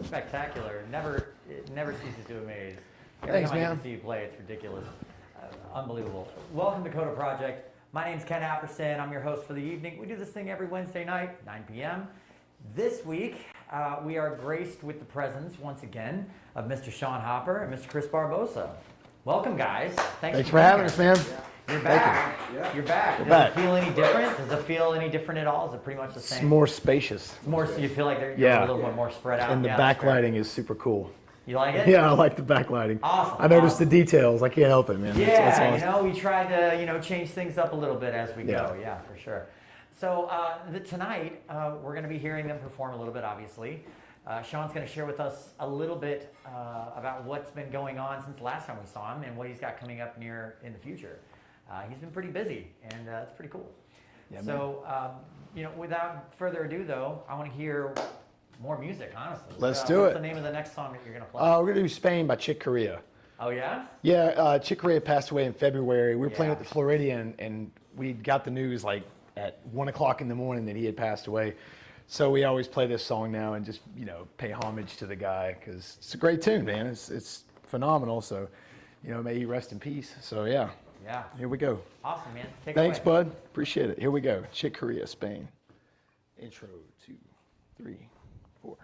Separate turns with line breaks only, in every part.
spectacular. It never ceases to amaze. Every
Thanks,
time I
man.
get to see you play, it's ridiculous. Unbelievable. Welcome to Coda Project. My name's Ken Apperson. I'm your host for the evening. We do this thing every Wednesday night, 9 p.m. This week, we are graced with the presence, once again, of Mr. Shaun Hopper and Mr. Chris Barbosa. Welcome, guys.
Thanks for having us, man.
You're back. You're back. Does it feel any different? Does it feel any different at all? Is it pretty much the same?
It's more spacious.
It's more, so you feel like you're a little bit more spread out.
And the backlighting is super cool.
You like it?
Yeah, I like the backlighting.
Awesome.
I noticed the details. I can't help it, man.
Yeah,
That's awesome.
we tried to, change things up a little bit as we go. Yeah, for sure. So tonight, we're going to be hearing them perform a little bit, obviously. Shaun's going to share with us a little bit about what's been going on since the last time we saw him and what he's got coming up in the future. He's been pretty busy, and it's pretty cool. Yeah, so, without further ado, though, I want to hear more music, honestly.
Let's do it.
What's the name of the next song that you're going to play?
We're going to do Spain by Chick Corea.
Oh, yeah?
Yeah, Chick Corea passed away in February. We were playing at the Floridian, and we got the news like at 1 o'clock in the morning that he had passed away. So we always play this song now and just, pay homage to the guy because it's a great tune, man. It's phenomenal. So, may he rest in peace. So, yeah.
Yeah.
Here we go.
Awesome, man. Take it
Thanks,
away.
bud. Appreciate it. Here we go. Chick Corea, Spain. Intro, 2, 3, 4.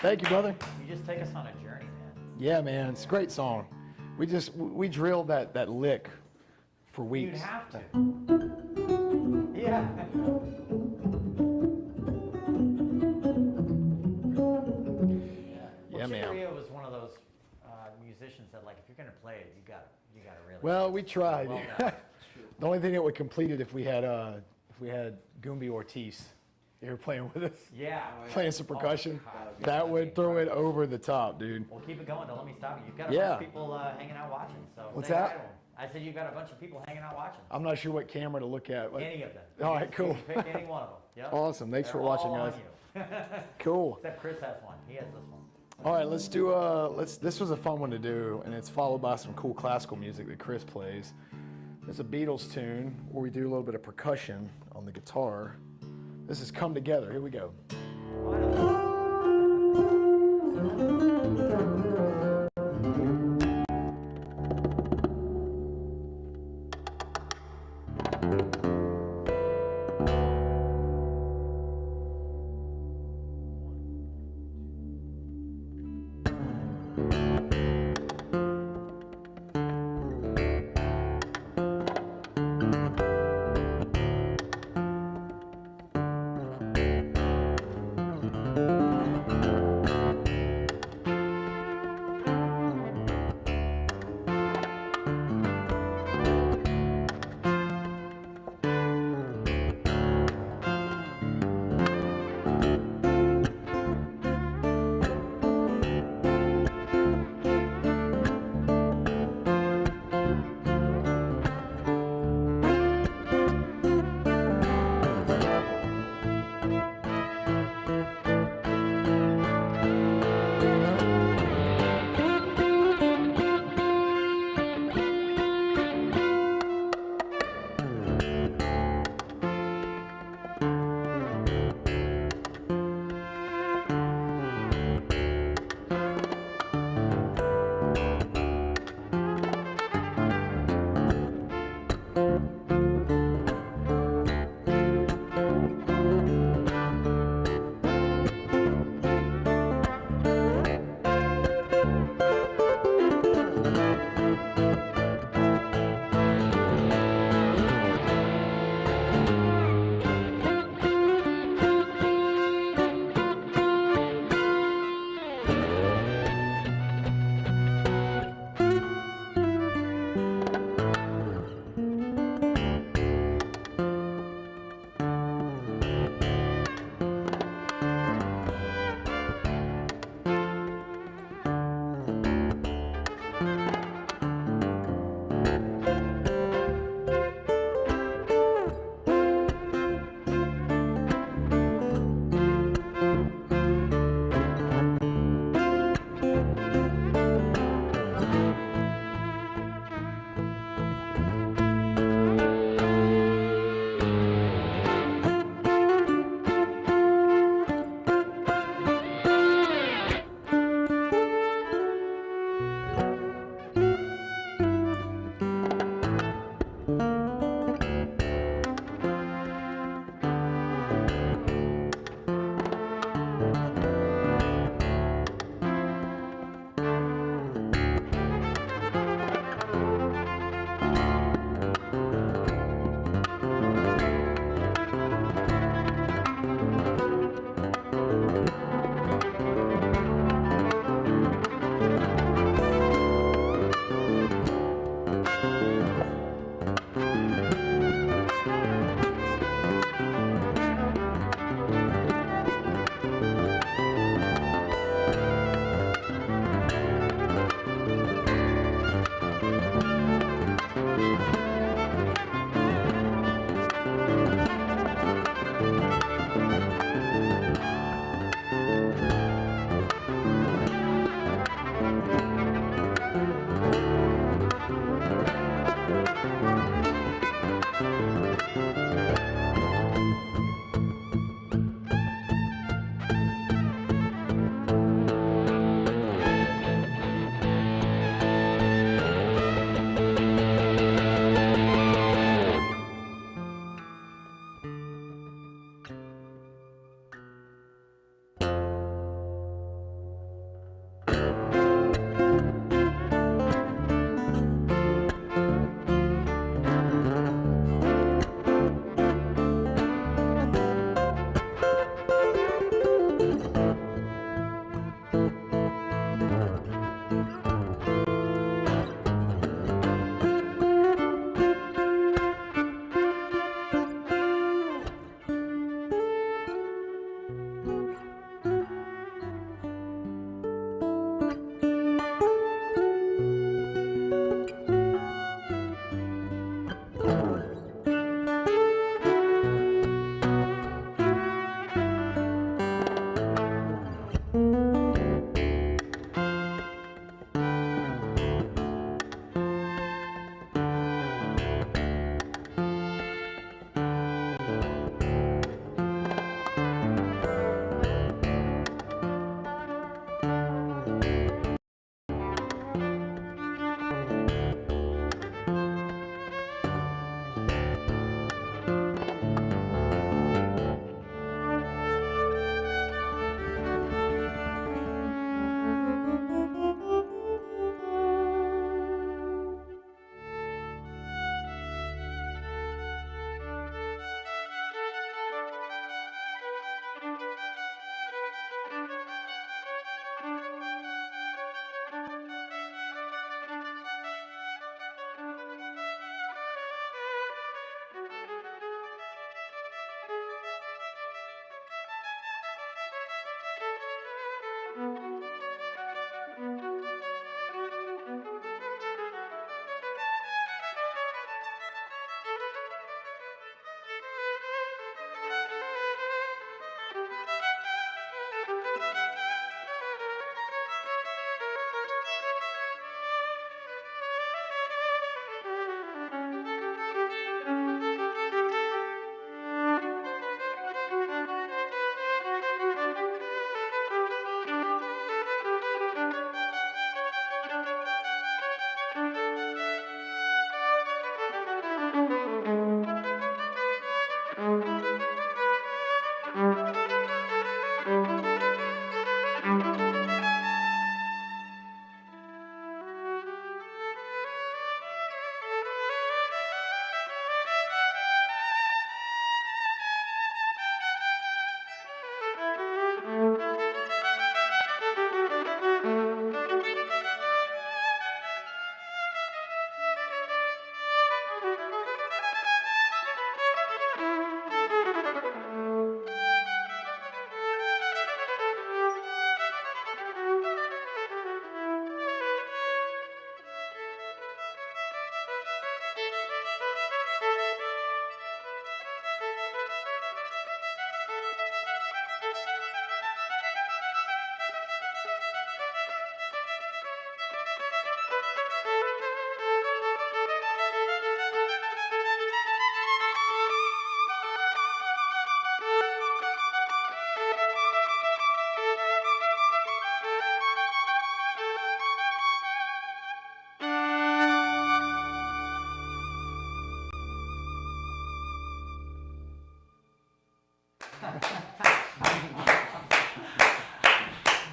Thank you, brother.
You just take us on a journey, man.
Yeah, man, it's a great song. We drilled that lick for weeks.
You'd have to. Yeah.
Yeah, man.
Chicoria was one of those musicians that, like, if you're gonna play it, you gotta really.
Well, we tried.
Well done.
The only thing that would complete it if we had Goombi Ortiz here playing with us,
Yeah.
playing some percussion.
God.
That would throw it over the top, dude.
Well, keep it going. Don't let me stop you. You've got a
Yeah.
bunch of people hanging out watching. So
What's
say hi
that?
to 'em. I said you've got a bunch of people hanging out watching.
I'm not sure what camera to look at. But
Any of them.
All right, cool.
You can pick any one of them. Yep.
Awesome. Thanks
They're
for watching,
all
guys.
on you.
Cool.
Except Chris has one. He has this one.
All right, let's do this was a fun one to do, and it's followed by some cool classical music that Chris plays. There's a Beatles tune where we do a little bit of percussion on the guitar. This is Come Together. Here we go.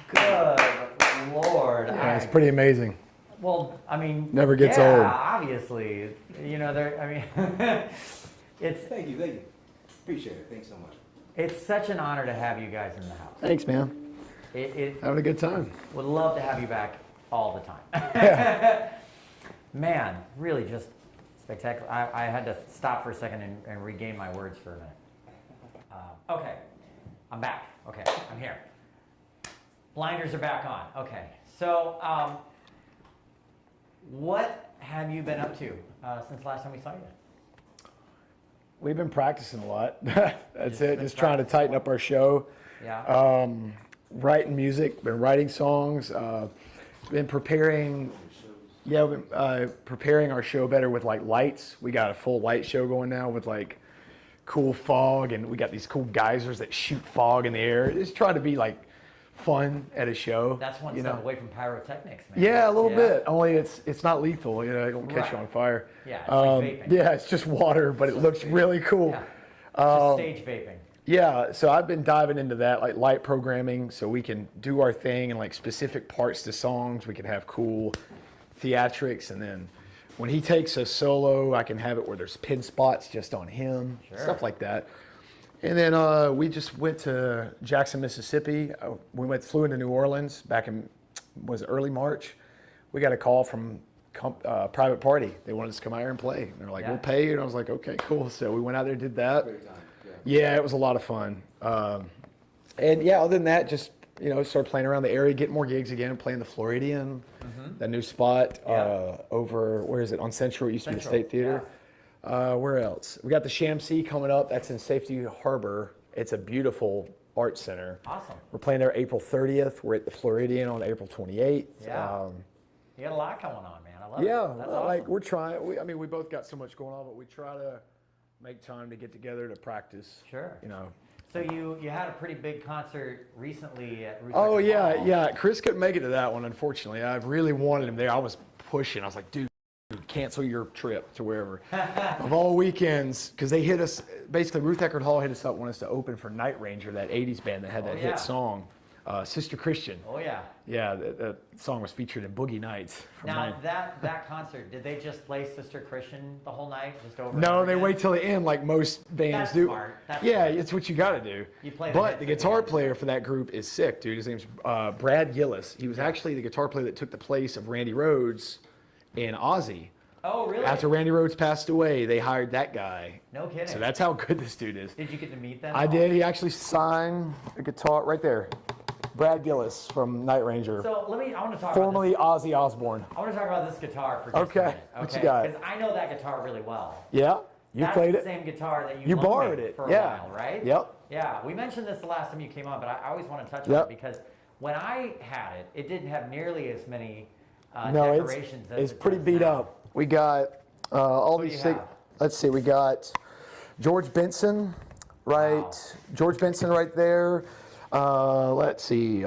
Good Lord.
Yeah, it's pretty amazing.
Well, I mean,
Never gets
yeah,
old.
Obviously, you know, there. I mean, it's
Thank you. Appreciate it. Thanks so much.
it's such an honor to have you guys in the house.
Thanks, man.
It
Having a good time.
would love to have you back all the time.
Yeah.
Man, really just spectacular. I had to stop for a second and regain my words for a minute. Okay, I'm back. Okay, I'm here. Blinders are back on. Okay, so what have you been up to since last time we saw you?
We've been practicing a lot. That's
Just
it.
been
Just trying to tighten up our show.
Yeah.
Writing music, been writing songs, been preparing. Yeah, we've been preparing our show better with like lights. We got a full light show going now with like cool fog, and we got these cool geysers that shoot fog in the air. Just trying to be like fun at a show.
That's one
you
step
know?
away from pyrotechnics, man.
Yeah, a little bit. Only it's not lethal. You know, it won't catch
Right.
you on fire.
Yeah, it's like vaping.
Yeah, it's just water, but it looks really cool.
Yeah. Just stage vaping.
Yeah, so I've been diving into that, like light programming, so we can do our thing and like specific parts to songs. We can have cool theatrics, and then when he takes a solo, I can have it where there's pin spots just on him,
Sure.
stuff like that. And then we just went to Jackson, Mississippi. We flew into New Orleans back in early March. We got a call from private party. They wanted us to come out here and play. And they're like,
Yeah.
"We'll pay you." And I was like, "Okay, cool." So we went out there, did that.
Great time.
Yeah, it was a lot of fun. And yeah, other than that, just started playing around the area, getting more gigs again, playing the Floridian, that new spot
Yeah.
over, where is it, on Central? It used to be the
Central,
State Theater. Where else? We got the Shamsi coming up. That's in Safety Harbor. It's a beautiful art center.
Awesome.
We're playing there April 30th. We're at the Floridian on April 28th.
Yeah. You got a lot going on, man. I love
Yeah,
it. That's
well,
awesome.
like we're trying. We both got so much going on, but we try to make time to get together to practice.
Sure.
You know.
So you had a pretty big concert recently at Ruth
Oh
Eckerd
yeah,
Hall.
yeah. Chris couldn't make it to that one, unfortunately. I really wanted him there. I was pushing. I was like, dude, cancel your trip to wherever. Of all weekends, because they hit us. Basically, Ruth Eckerd Hall hit us up, wanted us to open for Night Ranger, that '80s band that had that
yeah.
hit song, Sister Christian.
Oh yeah.
Yeah, that song was featured in Boogie Nights. From
Now
mine.
that concert, did they just play Sister Christian the whole night, just over? and
No,
over
they
again?
wait till the end, like most bands
That's
do.
smart. That's
Yeah,
smart.
it's what you got to do.
You play the
but
hits
the
at the
guitar
end.
player for that group is sick, dude. His name's Brad Gillis. He was actually the guitar player that took the place of Randy Rhoads in Ozzy.
Oh really?
After Randy Rhoads passed away, they hired that guy.
No kidding.
So that's how good this dude is.
Did you get to meet them?
I did. He actually signed a guitar right there. Brad Gillis from Night Ranger,
So I want to talk
formerly
about
Ozzy Osbourne.
this. I want to talk about this guitar for just a
Okay,
minute.
what you got?
Because I know that guitar really well.
Yeah, you
That's
played
the
it.
same guitar that
You
loaned
borrowed
me
it,
for a
yeah.
while, right?
Yep.
Yeah, we mentioned this the last time you came on, but I always want to touch on
Yep.
it because when I had it, it didn't have nearly as many
No,
decorations as
it's
it
pretty
does
beat
now.
up. We got all
Who do
these
you
things.
have?
Let's see, we got George Benson, right?
Wow.
George Benson right there. Let's see,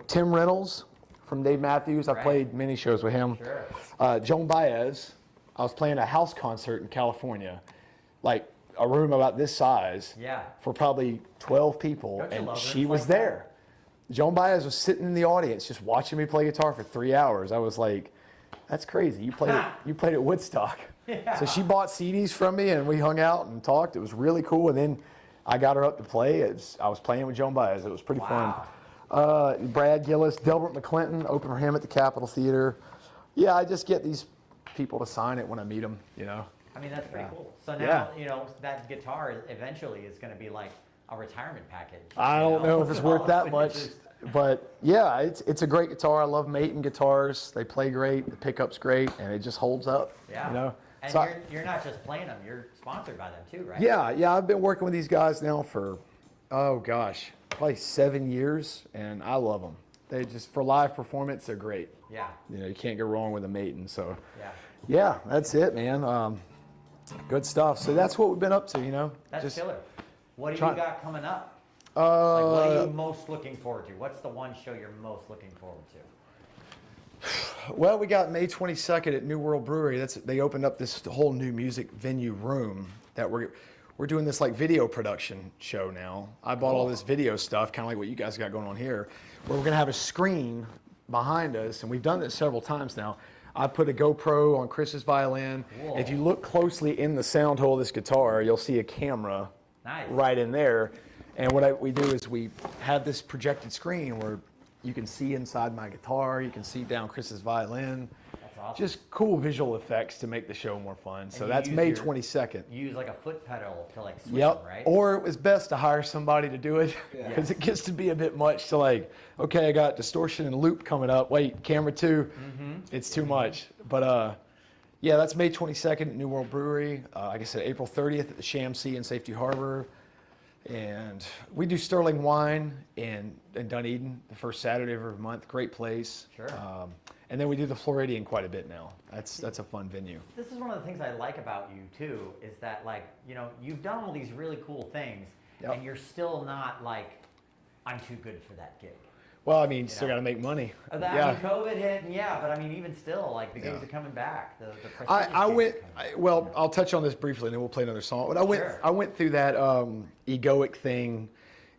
Tim Reynolds from Dave Matthews. I
Right.
played many shows with him.
Sure.
Joan Baez. I was playing a house concert in California, like a room about this size,
Yeah.
for probably 12 people,
Don't you
and
love
she
rooms
was
like
there. Joan Baez was sitting in the audience just watching me play guitar for 3 hours. I was like, that's crazy. You played at Woodstock.
Yeah.
So she bought CDs from me and we hung out and talked. It was really cool. And then I got her up to play. I was playing with Joan Baez. It was pretty
Wow.
fun. Brad Gillis, Delbert McClinton, opened for him at the Capitol Theater. Yeah, I just get these people to sign it when I meet them, you know.
I mean, that's pretty
Yeah.
cool. So now,
Yeah.
you know, that guitar eventually is going to be like a retirement package.
I
you
don't know if it's worth that much,
Just-
but yeah, it's a great guitar. I love Maton guitars. They play great. The pickup's great, and it just holds up.
Yeah.
You know.
And
So
you're not just playing them, you're sponsored by them too, right?
yeah. I've been working with these guys now for, oh gosh, probably 7 years, and I love them. They just, for live performance, they're great.
Yeah.
You know, you can't go wrong with a Maton. So
Yeah.
yeah, that's it, man. Good stuff. So that's what we've been up to, you know.
That's
Just
killer. What do
try-
you got coming up? Like, what are
Uh,
you most looking forward to? What's the one show you're most looking forward to?
well, we got May 22nd at New World Brewery. They opened up this whole new music venue room that we're doing this like video production show now. I bought all this video stuff, kind of like what you guys got going on here, where we're gonna have a screen behind us, and we've done this several times now. I put a GoPro on Chris's violin.
Whoa.
If you look closely in the sound hole of this guitar, you'll see a camera
Nice.
right in there. And what we do is we have this projected screen where you can see inside my guitar, you can see down Chris's violin.
That's awesome.
Just cool visual effects to make the show more fun. So
you
that's
use
May
your-
22nd.
You use like a foot pedal to like switch
Yep.
them, right?
Or it was best to hire somebody to do it
Yeah.
because it gets to be a bit much to like, okay, I got distortion and loop coming up. Wait, camera 2. It's too much. But yeah, that's May 22nd at New World Brewery. Like I said, April 30th at the Sham Sea in Safety Harbor. And we do Sterling Wine in Dunedin the first Saturday of every month. Great place.
Sure.
And then we do the Floridian quite a bit now. That's a fun venue.
This is one of the things I like about you too, is that like, you know, you've done all these really cool things
Yep.
and you're still not like, I'm too good for that gig.
Well, I mean, you still
know.
got to make money.
I
Yeah.
mean, COVID hit, and yeah, but I mean, even still, like the gigs
Yeah.
are coming back. The prestigious
I
gigs
went,
are coming back.
I'll touch on this briefly and then we'll play another song. But
Sure.
I went through that egoic thing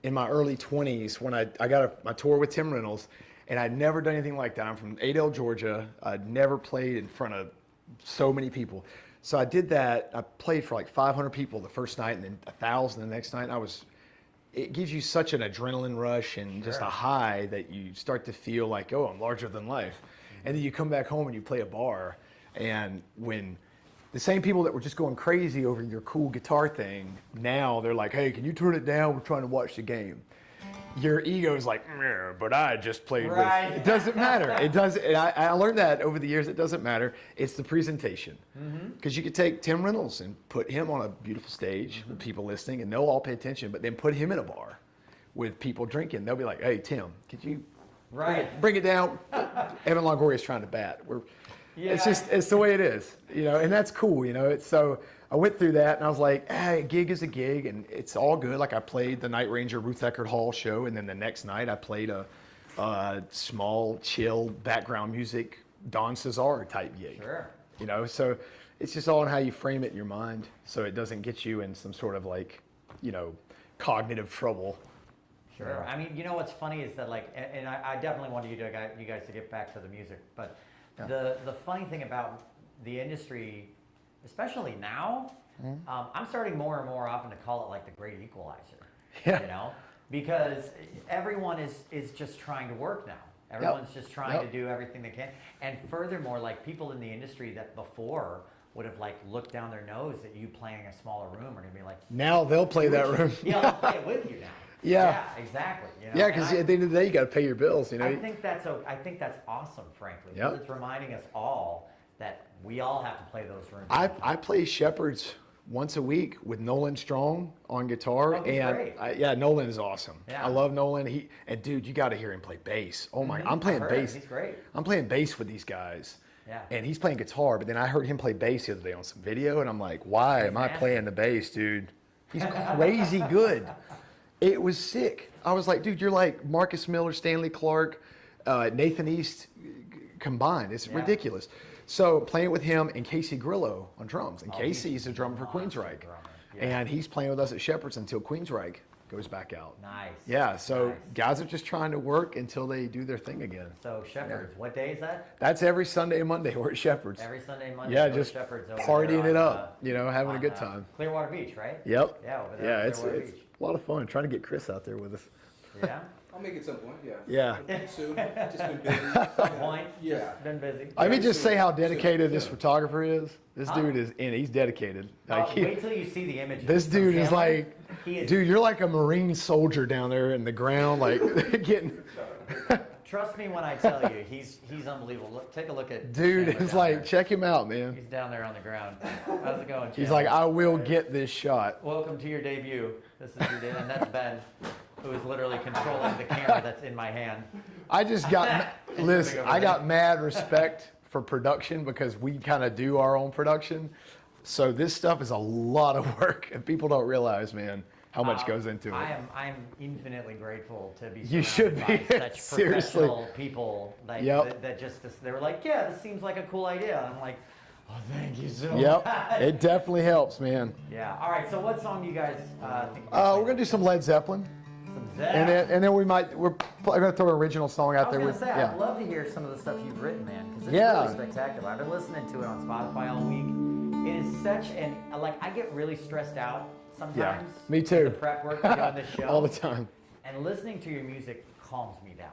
in my early 20s when I got my tour with Tim Reynolds, and I'd never done anything like that. I'm from Adel, Georgia. I'd never played in front of so many people. So I did that. I played for like 500 people the first night and then 1,000 the next night. It gives you such an adrenaline rush and just a
Sure.
high that you start to feel like, oh, I'm larger than life. And then you come back home and you play a bar, and when the same people that were just going crazy over your cool guitar thing, now they're like, hey, can you turn it down? We're trying to watch the game. Your ego is like, "Meh, but I just played
Right.
with. It doesn't matter. It doesn't. And I learned that over the years. It doesn't matter. It's the presentation. Because you could take Tim Reynolds and put him on a beautiful stage with people listening, and they'll all pay attention. But then put him in a bar with people drinking. They'll be like, hey, Tim, could you
Right.
bring it down? Evan Longoria's trying to bat. It's
Yeah.
just, it's the way it is, you know, and that's cool, you know. So I went through that and I was like, hey, a gig is a gig and it's all good. Like I played the Night Ranger Ruth Eckerd Hall show, and then the next night I played a small, chill background music Don Cesar type gig.
Sure.
You know, so it's just all in how you frame it in your mind, so it doesn't get you in some sort of like, you know, cognitive trouble.
Sure. I mean, you know what's funny is that like, and I definitely wanted you guys to get back to the music, but the funny thing about the industry, especially now, I'm starting more and more often to call it like the great equalizer.
Yeah.
You know, because everyone is just trying to work now. Everyone's just trying to do everything they can. And furthermore, like people in the industry that before would have like looked down their nose at you playing a smaller room are gonna be like,
Now they'll play that room.
yeah, I'll play it with you now.
Yeah.
Exactly. You know?
Yeah,
And
because
I-
at the end of the day, you got to pay your bills. You know.
I think that's awesome, frankly, because
Yep.
it's reminding us all that we all have to play those rooms.
I play Shepherds once a week with Nolan Strong on guitar,
Oh, he's
and
great.
Nolan is awesome.
Yeah.
I love Nolan. And dude, you got to hear him play bass. Oh my, I'm playing
I've heard it.
bass.
He's great.
I'm playing bass with these guys.
Yeah.
And he's playing guitar, but then I heard him play bass the other day on some video, and I'm like, why am I
nasty.
playing the bass, dude? He's crazy good. It was sick. I was like, dude, you're like Marcus Miller, Stanley Clark, Nathan East combined. It's
Yeah.
ridiculous. So playing with him and Casey Grillo on drums. And Casey's a drummer for
monster
Queensryche.
drummer. Yeah.
And he's playing with us at Shepherds until Queensryche goes back out.
Nice.
Yeah, so
Nice.
guys are just trying to work until they do their thing again.
So Shepherds, what day is that?
That's every Sunday and Monday we're at Shepherds.
Every Sunday, Monday.
Yeah,
go to
just
Shepherds over
partying
there
it
on,
up, having a
on,
good time.
Clearwater Beach, right?
Yep.
Yeah, over there
Yeah,
on
it's
Clearwater Beach.
a lot of fun. Trying to get Chris out there with us.
Yeah.
I'll make it some point, yeah.
Yeah.
Soon, just been busy.
Some point.
Yeah.
Just been busy.
Let me
Yeah,
just
soon.
say how dedicated this
Soon.
photographer is. This
Huh?
dude is, and he's dedicated. Like, he-
Wait till you see the images.
this
from
dude is
camera.
like,
He is,
dude, you're like a Marine soldier down there in the ground, like getting.
Trust me when I tell you, he's unbelievable. Look, take a look at.
Dude
Chandler
is
down
like,
there.
check him out, man.
He's down there on the ground. How's it going?
He's
Chandler?
like, I will get this shot.
Welcome to your debut. This is your debut, and that's Ben, who is literally controlling the camera that's in my hand.
I just got, listen,
over
I
there.
got mad respect for production because we kind of do our own production. So this stuff is a lot of work, and people don't realize, man, how much goes into it.
I'm infinitely grateful to be
You
surrounded
should
by
be.
such
Seriously.
professional people that,
Yep.
that just they were like, yeah, this seems like a cool idea. And I'm like, oh, thank you so
Yep,
much.
it definitely helps, man.
Yeah. All right. So what song do you guys think?
We're gonna do some Led Zeppelin,
some Zep.
and then we're gonna throw an original song out
I was
there.
gonna
with-
say,
yeah.
I'd love to hear some of the stuff you've written, man, because it's
Yeah.
really spectacular. I've been listening to it on Spotify all week. It is such an I get really stressed out sometimes.
me too.
with the prep work for doing this show.
All the time.
And listening to your music calms me down.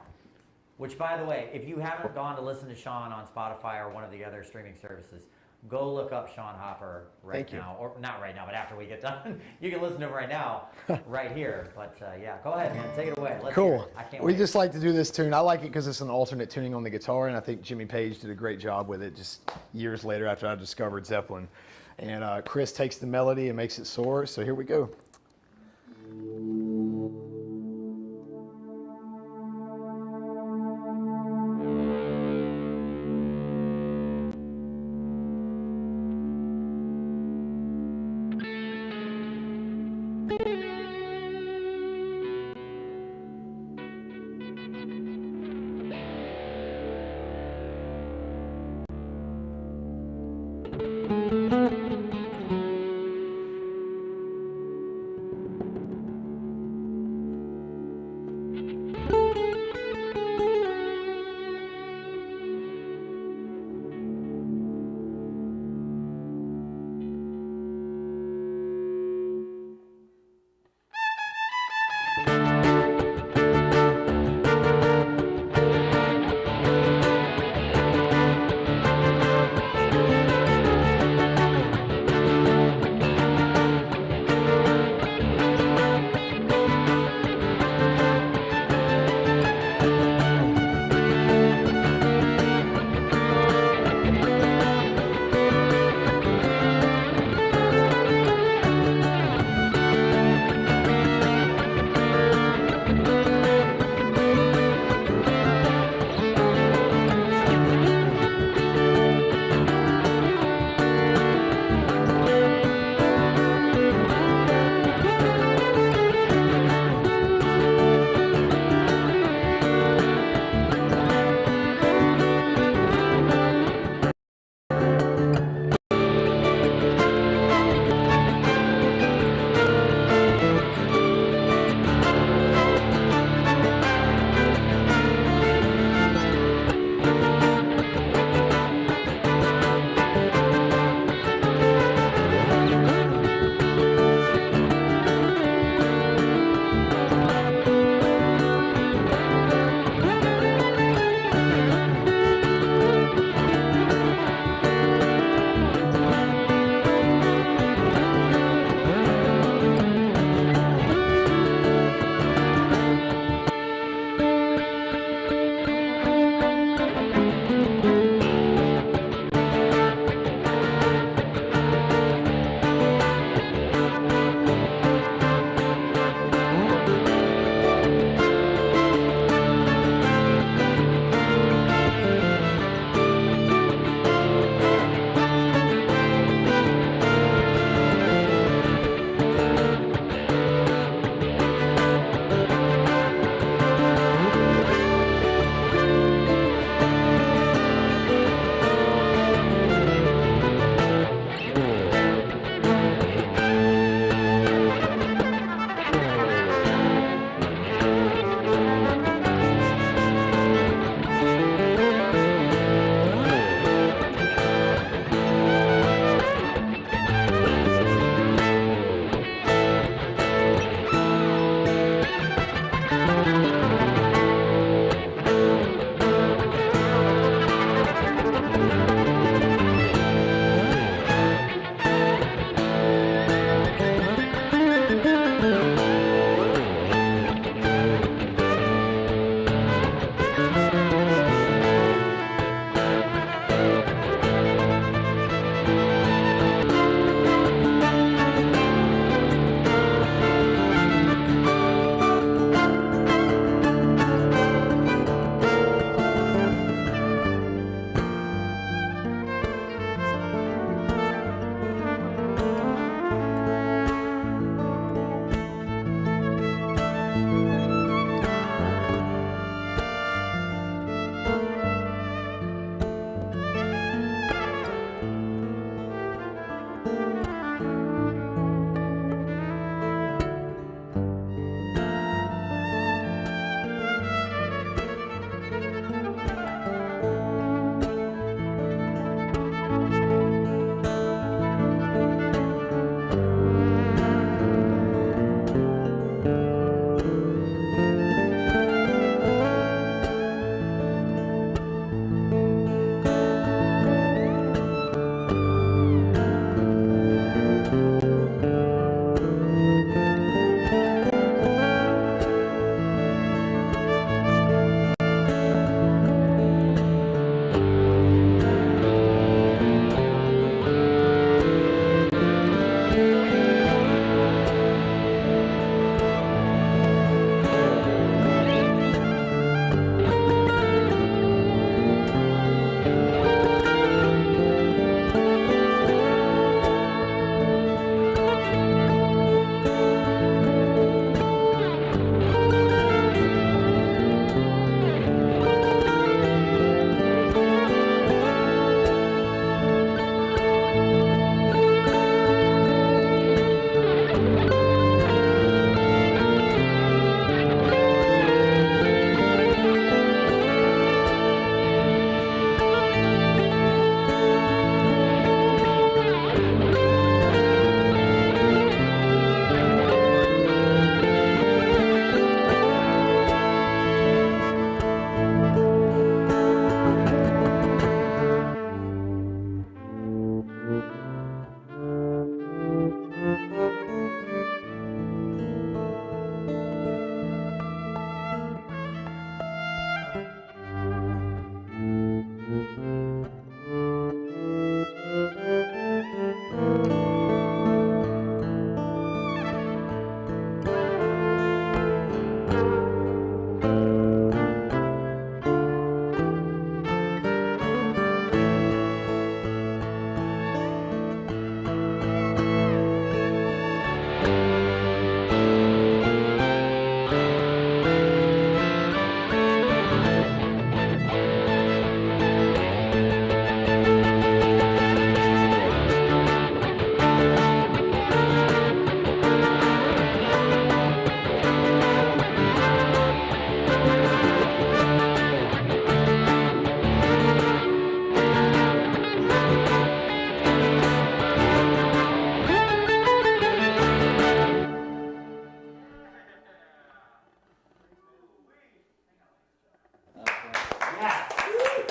Which, by the way, if you haven't gone to listen to Shaun on Spotify or one of the other streaming services, go look up Shaun Hopper right
Thank you.
now. Or not right now, but after we get done. You can listen to him right now, right here. But yeah, go ahead, man. Take it away. Let's hear
Cool.
it. I can't
We
wait.
just like to do this tune. I like it because it's an alternate tuning on the guitar, and I think Jimmy Page did a great job with it just years later after I discovered Zeppelin. And Chris takes the melody and makes it soar. So here we go.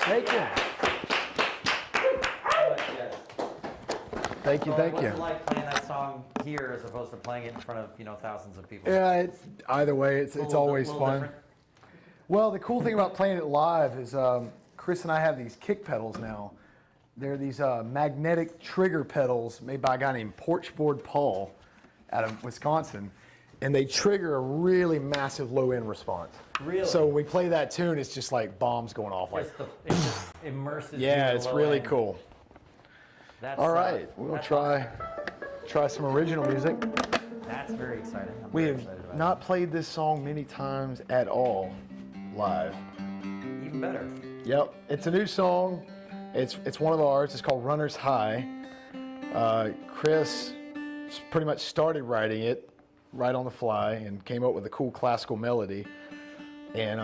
Thank you. Thank you, thank
What's
you.
it like playing that song here as opposed to playing it in front of thousands of people?
Yeah, either way, it's
Little-
always
little
fun.
different?
Well, the cool thing about playing it live is Chris and I have these kick pedals now. They're these magnetic trigger pedals made by a guy named Porchboard Paul out of Wisconsin. And they trigger a really massive low end response.
Really?
So when we play that tune, it's just like bombs going off. Like,
It just immerses you
yeah,
in the
it's
low
really
end.
cool.
That's,
All right, we're gonna
that's
try some original music.
awesome. That's very exciting. I'm
We
very
have
excited about
not played this song many times at all live.
it. Even better.
Yep, it's a new song. It's one of ours. It's called Runner's High. Chris pretty much started writing it right on the fly and came up with a cool classical melody. And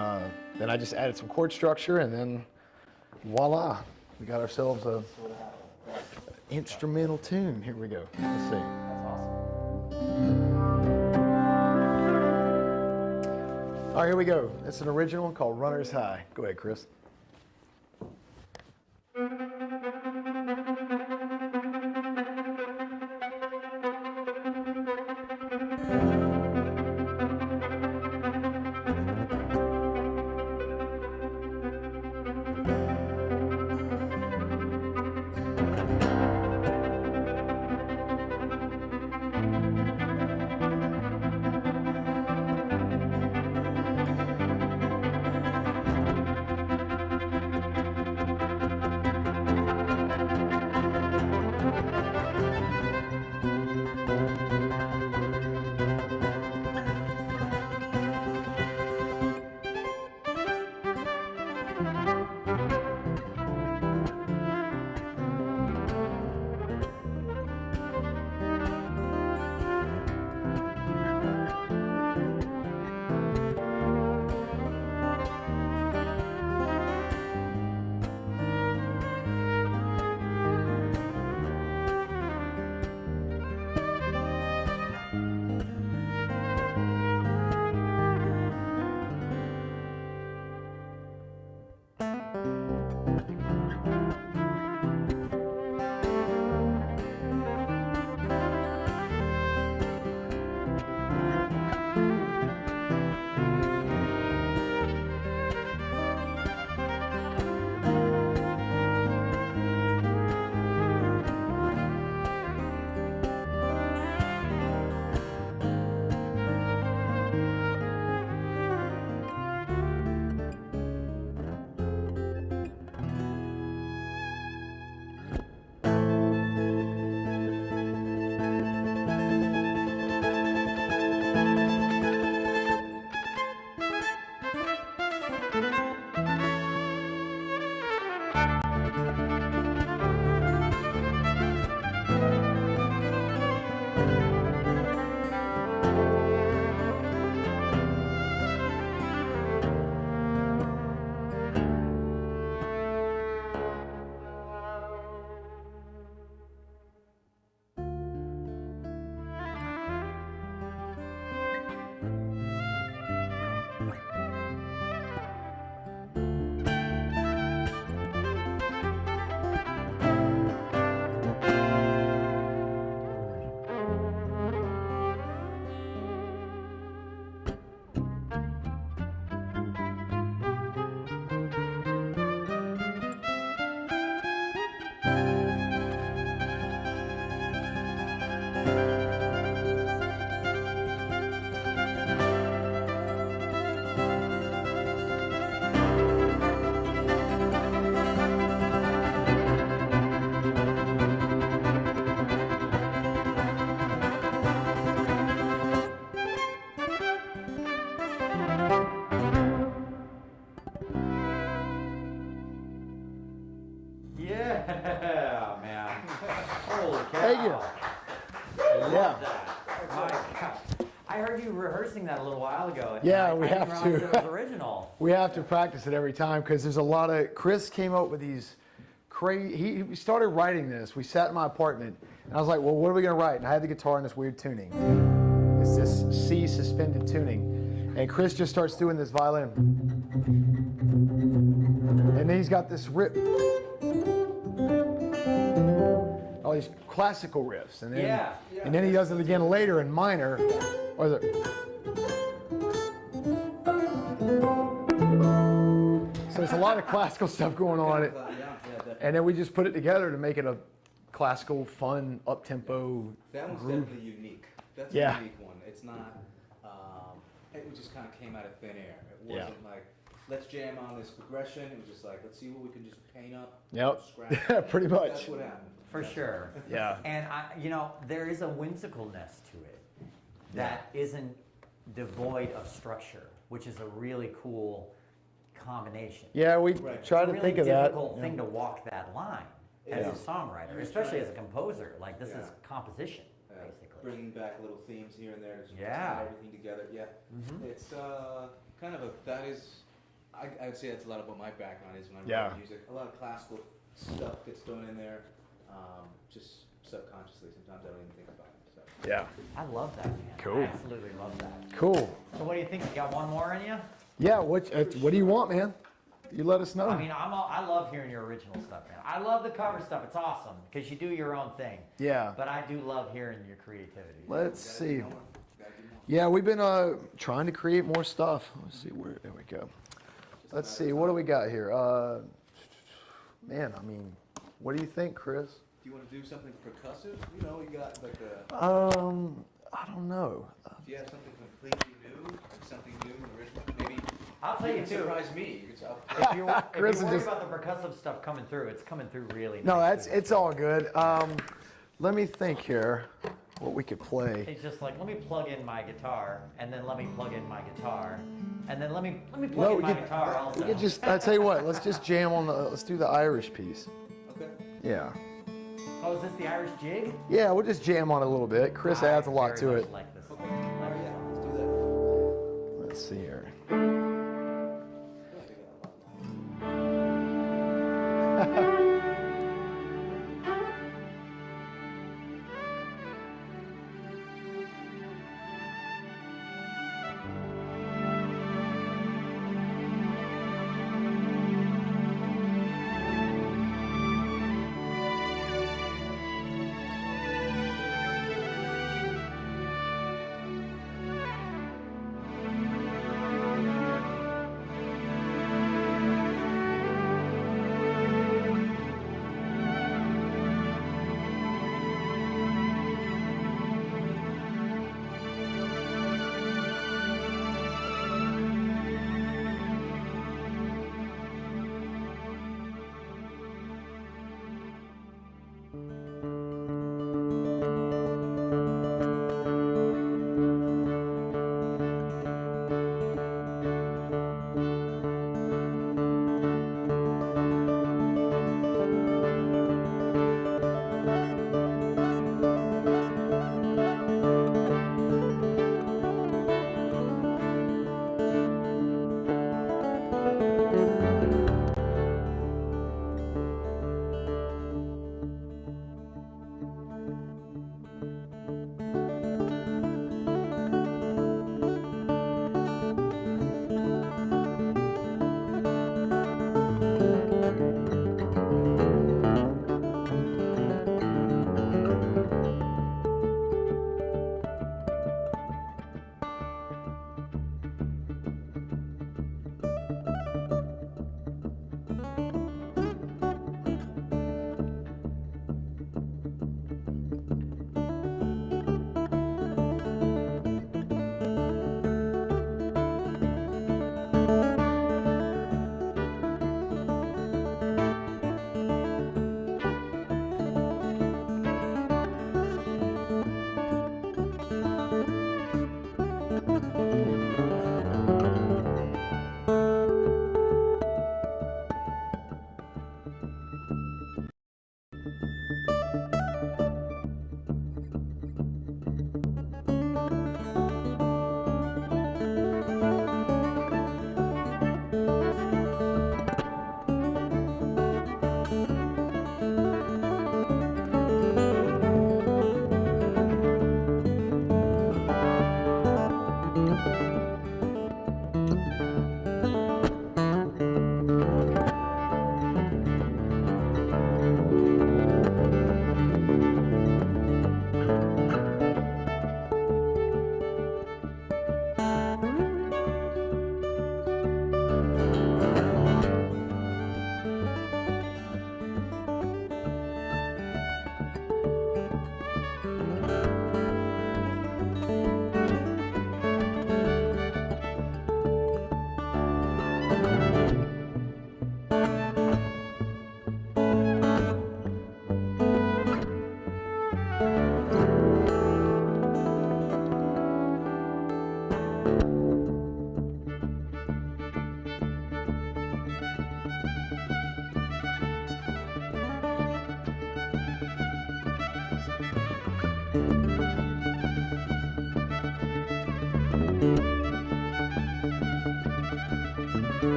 then I just added some chord structure, and then voila, we got ourselves a instrumental tune. Here we go. Let's see.
That's awesome.
All right, here we go. It's an original called Runner's High. Go ahead, Chris.
Thank you.
Yeah, man. Holy cow.
Thank you.
I
Yeah.
love that. My God. I heard you rehearsing that a little while ago. and
Yeah,
I
we
didn't
have
realize
to.
It was original.
We have to practice it every time because there's a lot of. Chris came up with these crazy. He started writing this. We sat in my apartment, and I was like, "Well, what are we gonna write?" And I had the guitar in this weird tuning. It's this C suspended tuning, and Chris just starts doing this violin, and then he's got this rip. All these classical riffs, and then
Yeah.
and then he does it again later in minor, or so there's a lot of classical stuff going on,
Yeah, definitely.
and then we just put it together to make it a classical, fun, up tempo.
That one's
groove.
definitely unique. That's
Yeah.
a unique one. It's not. It just kind of came out of thin air. It
Yeah.
wasn't like let's jam on this progression. It was just like let's see what we can just paint up.
Yep,
Scratch.
pretty much.
That's what happened.
For sure.
Yeah.
And there is a whimsicalness to it that isn't devoid of structure, which is a really cool combination.
Yeah, we
Right.
try
It's
to
a really
think of that.
difficult thing to walk that line as
Yeah.
a songwriter,
You're
especially
trying
as a composer. Like this is
Yeah.
composition, basically.
Bringing back little themes here and there to
Yeah.
tie everything together. Yeah, it's kind of that is. I'd say that's a lot of what my background is when I
Yeah.
write music. A lot of classical stuff gets thrown in there, just subconsciously. Sometimes I don't even think about it. So.
Yeah,
I love that, man.
Cool.
I absolutely love that.
cool.
So what do you think? You got one more in you?
Yeah, what do you want, man? You let us know.
I mean, I love hearing your original stuff, man. I love the cover stuff. It's awesome because you do your own thing.
Yeah.
But I do love hearing your creativity.
Let's
Gotta
see.
do more. Gotta do more.
Yeah, we've been trying to create more stuff. Let's see where. There we go. Let's see. What do we got here? Man, I mean, what do you think, Chris?
Do you want to do something percussive? You know, you got like a.
I don't know.
Do you have something completely new, like something new and original? Maybe.
I'll tell you
can
too.
surprise me. You can
If you're, if
Chris
you're
is
worried
just-
about the percussive stuff coming through, it's coming through really
No,
nice.
it's all good. Let me think here. What we could play.
It's just like, let me plug in my guitar, and then let me plug in my guitar, and then let me plug
No,
in
we
my
could,
guitar also.
we could just. I tell you what. Let's just jam on the. Let's do the Irish piece.
Okay.
Yeah.
Oh, is this the Irish jig?
Yeah, we'll just jam on it a little bit. Chris adds a lot to
very
it.
much like this.
Okay. Yeah, let's do that.
Let's see here.
I think I got a lot.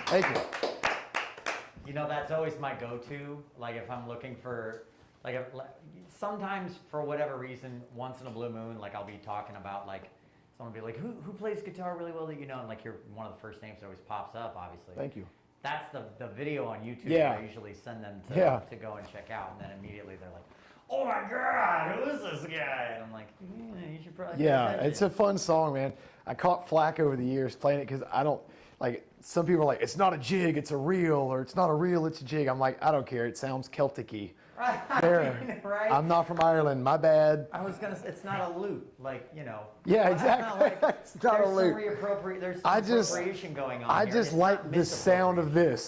Thank you.
You know, that's always my go-to. Like if I'm looking for, sometimes for whatever reason, once in a blue moon, like I'll be talking about like, someone will be like, who plays guitar really well that you know? And like you're one of the first names that always pops up, obviously.
Thank you.
That's the video on YouTube
Yeah.
that I usually send them to,
Yeah.
to go and check out. And then immediately they're like, oh my God, who is this guy? And I'm like, you should probably pay
Yeah,
attention."
it's a fun song, man. I caught flack over the years playing it because I don't, like, some people are like, it's not a jig, it's a reel, or it's not a reel, it's a jig. I'm like, I don't care, it sounds Celtic-y.
Right.
There.
Right?
I'm not from Ireland, my bad.
I was gonna say, it's not a loop, like, you know.
Yeah,
It's not
exactly.
like-
It's not a
there's
loop.
Some there's
I
some
just-
appropriation going on
I
here.
just
It's
like
not
the sound of this.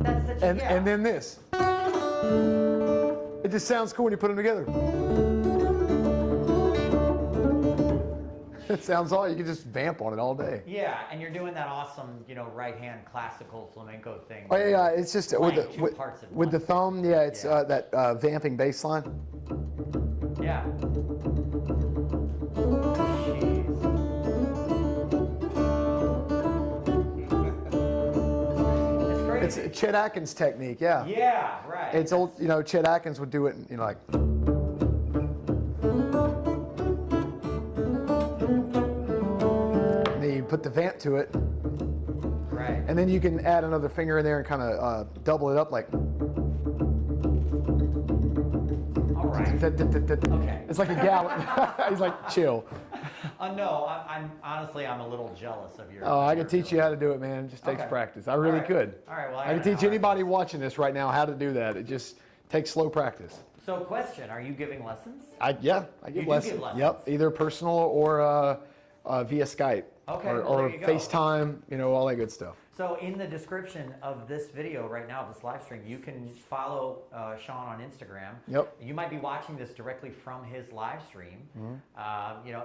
That's such
And,
yeah.
and then this. It just sounds cool when you put them together. It sounds all, you can just vamp on it all day.
Yeah, and you're doing that awesome, right-hand classical flamenco thing.
Oh yeah, it's just
Playing
with the,
two parts at
with the
once.
thumb, yeah, it's
Yeah.
that vamping bass line.
Yeah. Jeez. It's crazy.
It's Chet Atkins technique, yeah.
Yeah, right.
It's old, Chet Atkins would do it, like. And then you put the vamp to it,
Right.
and then you can add another finger in there and kind of double it up, like.
All right. Okay.
It's like a gallon. He's like, chill.
No, I'm honestly, I'm a little jealous of your.
Oh, I
your
can teach you
ability.
how to do it, man. It just takes
Okay.
practice. I really
right.
could.
All right, well, I
I can
gotta
teach
know how to
anybody
do
watching this right now how to do that. It just takes slow practice.
So, question: are you giving lessons?
I give
You do
lessons.
give lessons?
Yep, either personal or via Skype.
Okay,
Or,
well, there
or
you go.
FaceTime, all that good stuff.
So, in the description of this video right now, this live stream, you can follow Shaun on Instagram.
Yep.
You might be watching this directly from his live stream.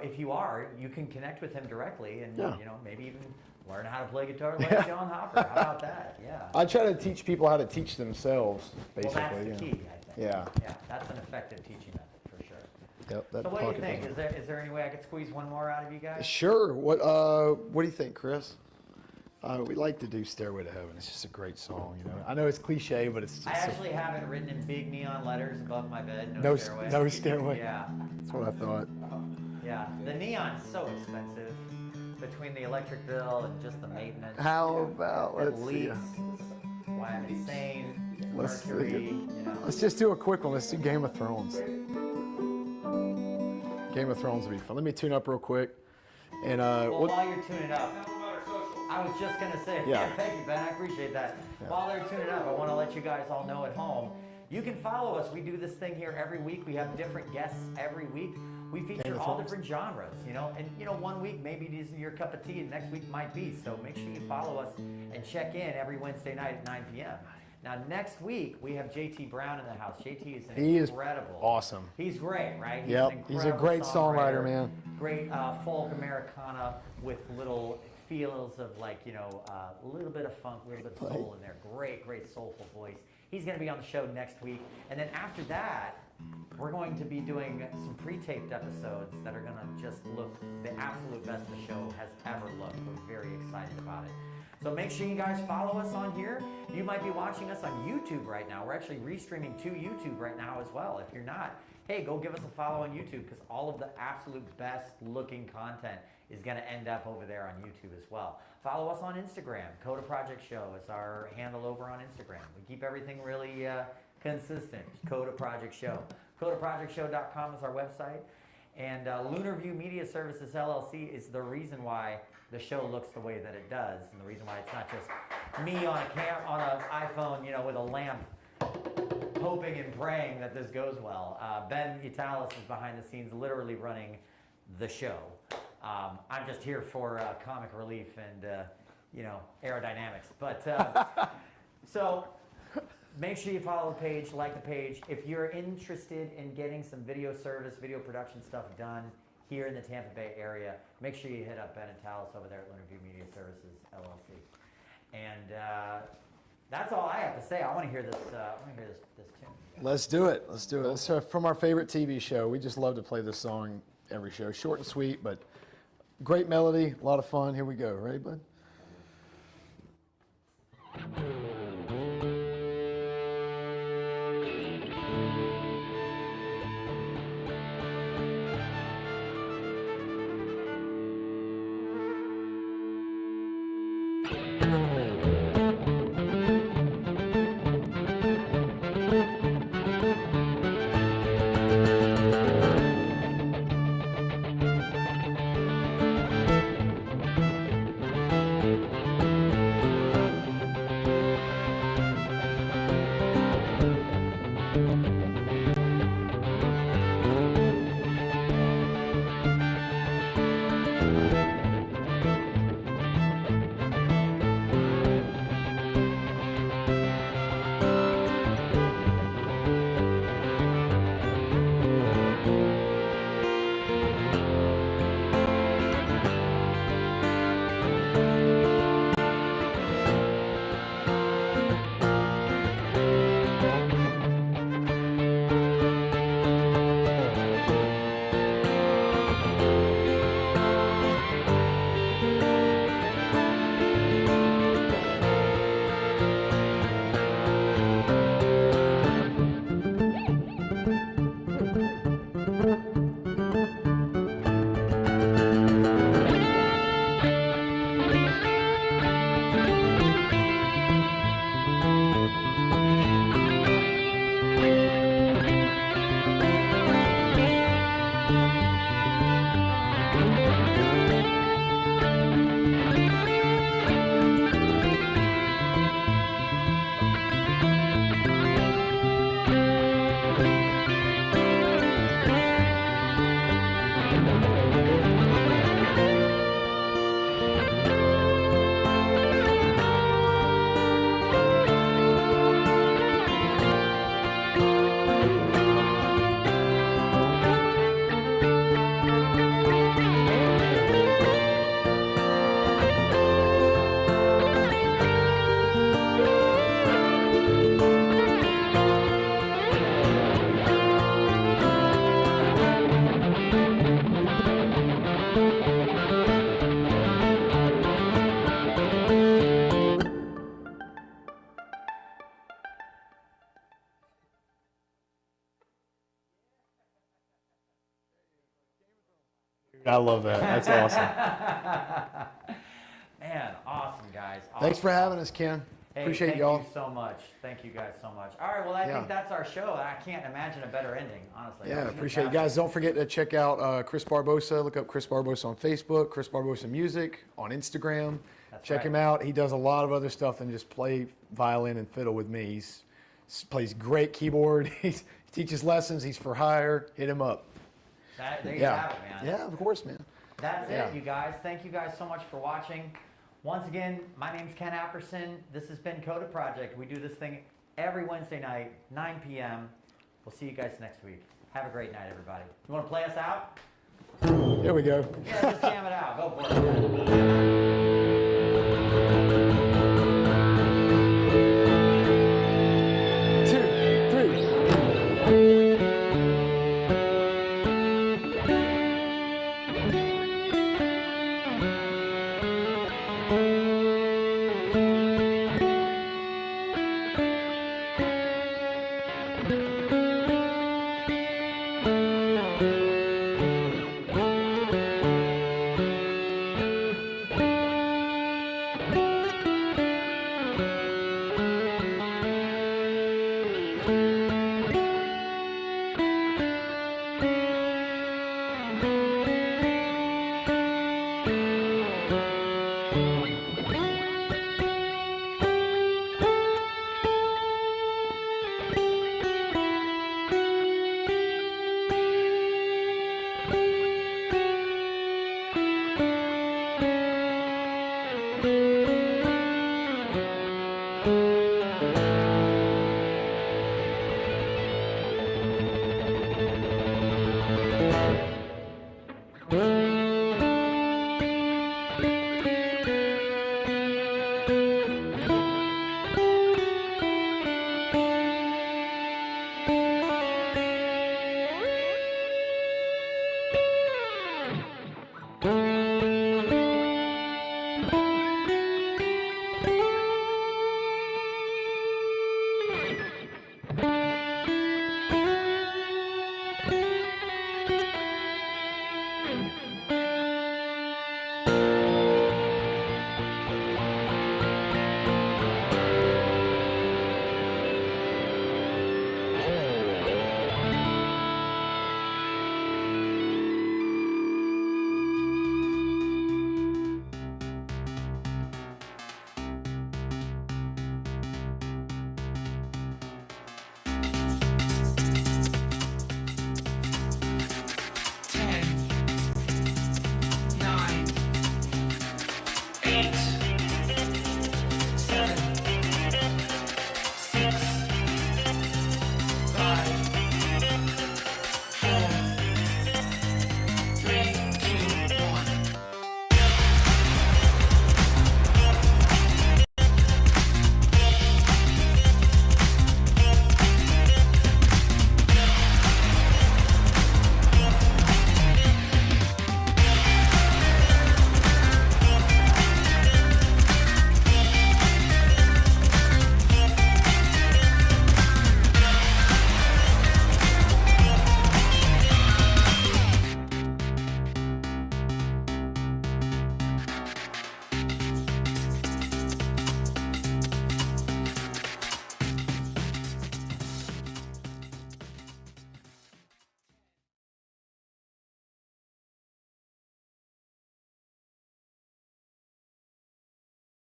If you are, you can connect with him directly, and
Yeah.
maybe even learn how to play guitar like John Hopper. How about that? Yeah.
I try to teach people how to teach themselves,
Well,
basically.
that's the
yeah.
key, I think.
Yeah.
Yeah, that's an effective teaching method for sure.
Yep, that
So, what do you
pocket
think?
button.
Is there any way I could squeeze one more out of you guys?
Sure. What do you think, Chris? We like to do "Stairway to Heaven." It's just a great song, I know it's cliche, but it's just
I actually have it written in big neon letters above my bed.
No
Stairway.
no stairway.
Yeah,
That's what I thought.
yeah. The neon's so expensive between the electric bill and just the maintenance.
How about
It
let's see.
leaks. Why I'm insane.
Let's see.
Mercury.
Let's just do a quick one. Let's do Game of Thrones. Game of Thrones would be fun. Let me tune up real quick. And
Well, while you're tuning up, I was just gonna say,
Yeah.
thank you, Ben. I appreciate that. While they're tuning up, I want to let you guys all know at home. You can follow us. We do this thing here every week. We have different guests every week. We feature
of
all
Thrones.
different genres, and 1 week maybe it isn't your cup of tea, and next week might be. So make sure you follow us and check in every Wednesday night at 9 p.m. Now next week we have JT Brown in the house. JT is
He is
incredible.
awesome.
He's great, right? He's
Yep,
an
he's a
incredible
great songwriter, man.
Great folk Americana with little feels of a little bit of funk, a little bit of soul in there. Great soulful voice. He's going to be on the show next week. And then after that, we're going to be doing some pre-taped episodes that are going to just look the absolute best the show has ever looked. We're very excited about it. So make sure you guys follow us on here. You might be watching us on YouTube right now. We're actually restreaming to YouTube right now as well. If you're not, hey, go give us a follow on YouTube because all of the absolute best looking content is going to end up over there on YouTube as well. Follow us on Instagram. Coda Project Show is our handle over on Instagram. We keep everything really consistent. Coda Project Show. CodaProjectShow.com is our website. And Lunar View Media Services LLC is the reason why the show looks the way that it does, and the reason why it's not just me on an iPhone, with a lamp, hoping and praying that this goes well. Ben Italis is behind the scenes, literally running the show. I'm just here for comic relief and aerodynamics. But so. Make sure you follow the page, like the page. If you're interested in getting some video service, video production stuff done here in the Tampa Bay area, make sure you hit up Ben and Talis over there at Lunar View Media Services LLC. And that's all I have to say. I want to hear this. This tune.
Let's do it. Let's do it. It's from our favorite TV show. We just love to play this song every show. Short and sweet, but great melody, a lot of fun. Here we go. Ready, bud? I love that. That's awesome.
Man, awesome, guys.
Thanks for
Awesome.
having us, Ken.
Hey,
Appreciate y'all.
Thank you so much. Thank you guys so much. All right, well, I
Yeah.
think that's our show. I can't imagine a better ending, honestly.
Yeah,
That was
appreciate you
fantastic.
guys. Don't forget to check out Chris Barbosa. Look up Chris Barbosa on Facebook, Chris Barbosa Music on Instagram.
That's
Check
right.
him out. He does a lot of other stuff than just play violin and fiddle with me. He plays great keyboard. He teaches lessons. He's for hire. Hit him up.
There you
Yeah.
have it, man.
Yeah, of course, man.
That's
Yeah.
it, you guys. Thank you guys so much for watching. Once again, my name's Ken Apperson. This has been Coda Project. We do this thing every Wednesday night, 9 p.m. We'll see you guys next week. Have a great night, everybody. You want to play us out?
Here we go.
Yeah, just jam it out. Go for it.